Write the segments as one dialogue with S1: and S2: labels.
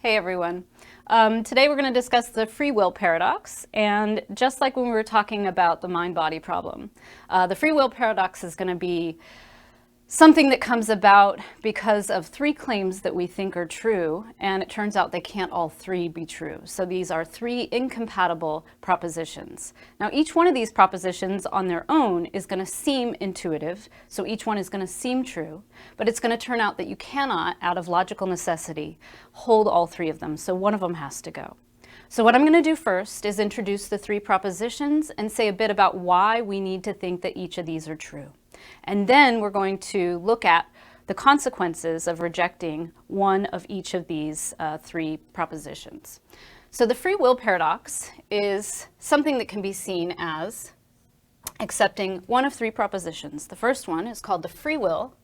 S1: Hey everyone. Today we're going to discuss the free will paradox, and just like when we were talking about the mind-body problem, the free will paradox is going to be something that comes about because of three claims that we think are true, and it turns out they can't all three be true. So these are three incompatible propositions. Now each one of these propositions on their own is going to seem intuitive, so each one is going to seem true, but it's going to turn out that you cannot, out of logical necessity, hold all three of them, so one of them has to go. So what I'm going to do first is introduce the three propositions and say a bit about why we need to think that each of these are true. And then we're going to look at the consequences of rejecting one of each of these three propositions. So the free will paradox is something that can be seen as accepting one of three propositions. The first one is called the free will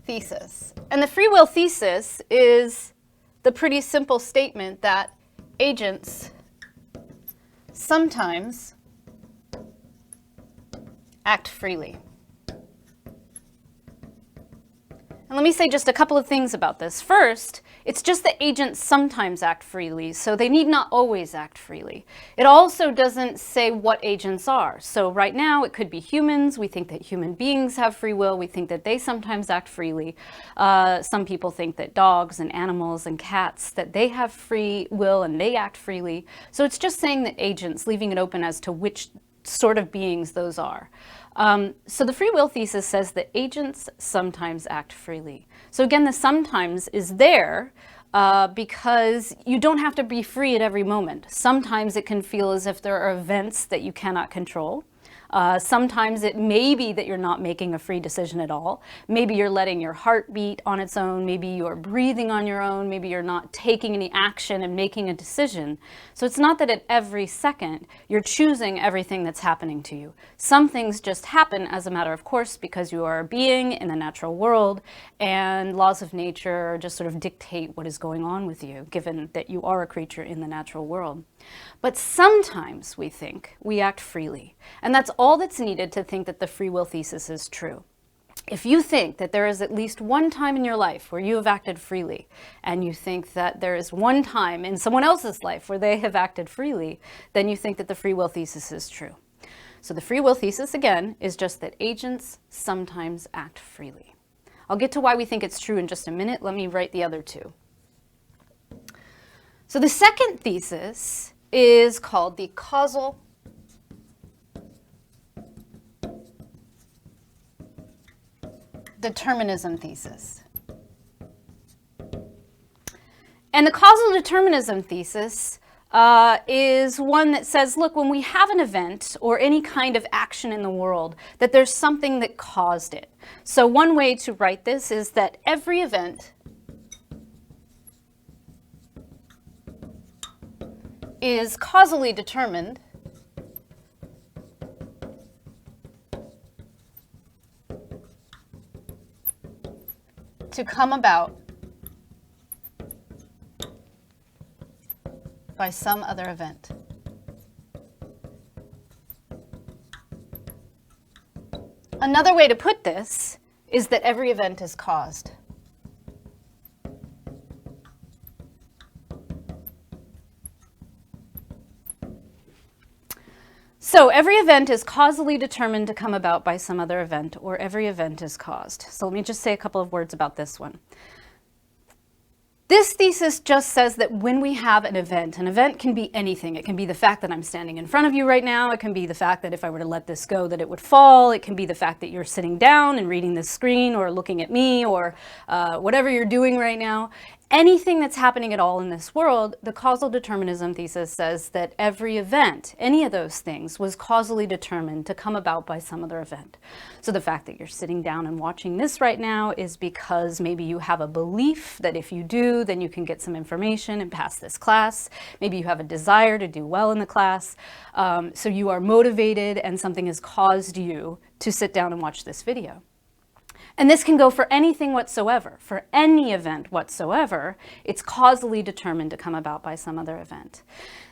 S1: thesis. And the free will thesis is the pretty simple statement that agents sometimes act freely. And let me say just a couple of things about this. First, it's just that agents sometimes act freely, so they need not always act freely. It also doesn't say what agents are. So right now it could be humans. We think that human beings have free will. We think that they sometimes act freely. Some people think that dogs and animals and cats, that they have free will and they act freely. So it's just saying that agents, leaving it open as to which sort of beings those are. So the free will thesis says that agents sometimes act freely. So again, the sometimes is there because you don't have to be free at every moment. Sometimes it can feel as if there are events that you cannot control. Sometimes it may be that you're not making a free decision at all. Maybe you're letting your heart beat on its own. Maybe you're breathing on your own. Maybe you're not taking any action and making a decision. So it's not that at every second you're choosing everything that's happening to you. Some things just happen as a matter of course because you are a being in the natural world, and laws of nature just sort of dictate what is going on with you, given that you are a creature in the natural world. But sometimes we think we act freely, and that's all that's needed to think that the free will thesis is true. If you think that there is at least one time in your life where you have acted freely, and you think that there is one time in someone else's life where they have acted freely, then you think that the free will thesis is true. So the free will thesis, again, is just that agents sometimes act freely. I'll get to why we think it's true in just a minute. Let me write the other two. So the second thesis is called the causal determinism thesis. And the causal determinism thesis is one that says, look, when we have an event or any kind of action in the world, that there's something that caused it. So one way to write this is that every event is causally determined to come about by some other event. Another way to put this is that every event is caused. So every event is causally determined to come about by some other event, or every event is caused. So let me just say a couple of words about this one. This thesis just says that when we have an event can be anything. It can be the fact that I'm standing in front of you right now. It can be the fact that if I were to let this go, that it would fall. It can be the fact that you're sitting down and reading this screen or looking at me or whatever you're doing right now. Anything that's happening at all in this world, the causal determinism thesis says that every event, any of those things, was causally determined to come about by some other event. So the fact that you're sitting down and watching this right now is because maybe you have a belief that if you do, then you can get some information and pass this class. Maybe you have a desire to do well in the class. So you are motivated and something has caused you to sit down and watch this video. And this can go for anything whatsoever. For any event whatsoever, it's causally determined to come about by some other event.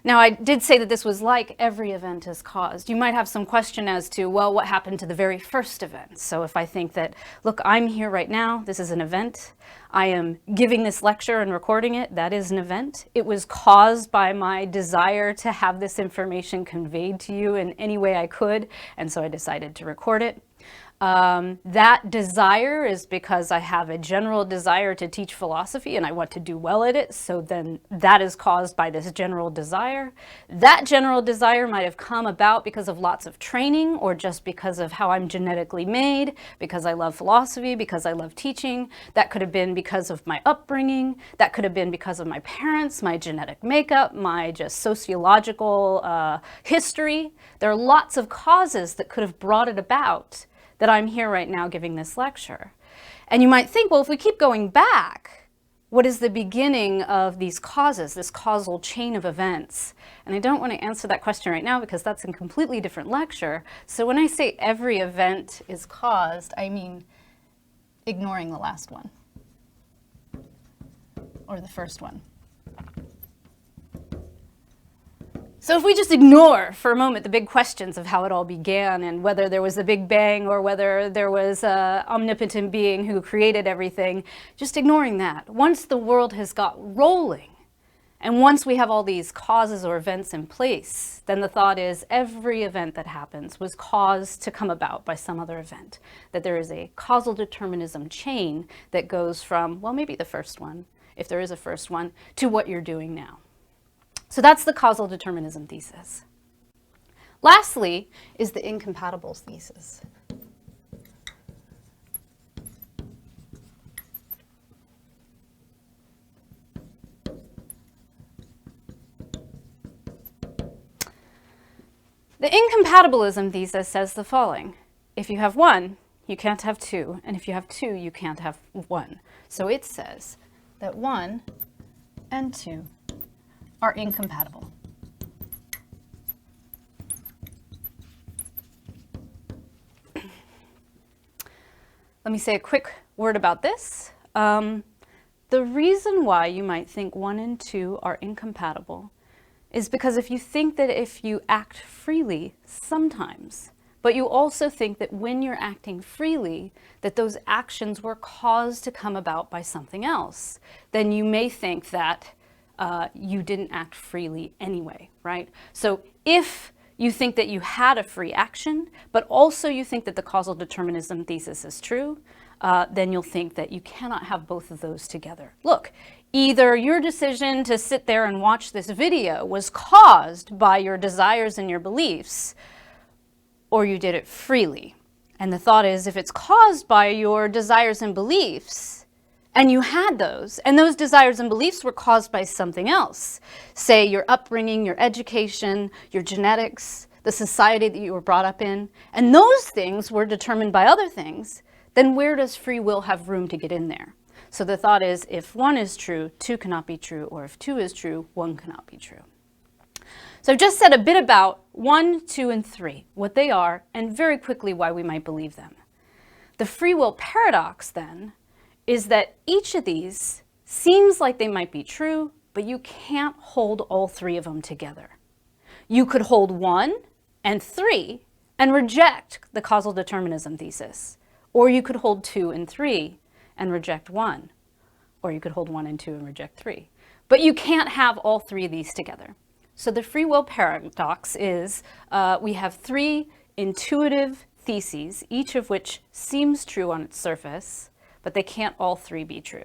S1: Now, I did say that this was like every event is caused. You might have some question as to, well, what happened to the very first event? So if I think that, look, I'm here right now, this is an event. I am giving this lecture and recording it, that is an event. It was caused by my desire to have this information conveyed to you in any way I could, and so I decided to record it. That desire is because I have a general desire to teach philosophy and I want to do well at it, so then that is caused by this general desire. That general desire might have come about because of lots of training or just because of how I'm genetically made, because I love philosophy, because I love teaching. That could have been because of my upbringing. That could have been because of my parents, my genetic makeup, my just sociological history. There are lots of causes that could have brought it about that I'm here right now giving this lecture. And you might think, well, if we keep going back, what is the beginning of these causes, this causal chain of events? And I don't want to answer that question right now because that's a completely different lecture. So when I say every event is caused, I mean ignoring the last one or the first one. So if we just ignore for a moment the big questions of how it all began and whether there was a Big Bang or whether there was an omnipotent being who created everything, just ignoring that. Once the world has got rolling and once we have all these causes or events in place, then the thought is every event that happens was caused to come about by some other event. That there is a causal determinism chain that goes from, well, maybe the first one, if there is a first one, to what you're doing now. So that's the causal determinism thesis. Lastly is the incompatibles thesis. The incompatibilism thesis says the following: if you have one, you can't have two, and if you have two, you can't have one. So it says that 1 and 2 are incompatible. Let me say a quick word about this. The reason why you might think 1 and 2 are incompatible is because if you think that if you act freely sometimes, but you also think that when you're acting freely, that those actions were caused to come about by something else, then you may think that you didn't act freely anyway, right? So if you think that you had a free action, but also you think that the causal determinism thesis is true, then you'll think that you cannot have both of those together. Look, either your decision to sit there and watch this video was caused by your desires and your beliefs, or you did it freely. And the thought is, if it's caused by your desires and beliefs, and you had those, and those desires and beliefs were caused by something else, say your upbringing, your education, your genetics, the society that you were brought up in, and those things were determined by other things, then where does free will have room to get in there? So the thought is, if 1 is true, 2 cannot be true, or if 2 is true, 1 cannot be true. So I've just said a bit about 1, 2, and 3, what they are, and very quickly why we might believe them. The free will paradox, then, is that each of these seems like they might be true, but you can't hold all 3 of them together. You could hold 1 and 3 and reject the causal determinism thesis, or you could hold 2 and 3 and reject 1, or you could hold 1 and 2 and reject 3. But you can't have all 3 of these together. So the free will paradox is we have 3 intuitive theses, each of which seems true on its surface, but they can't all 3 be true.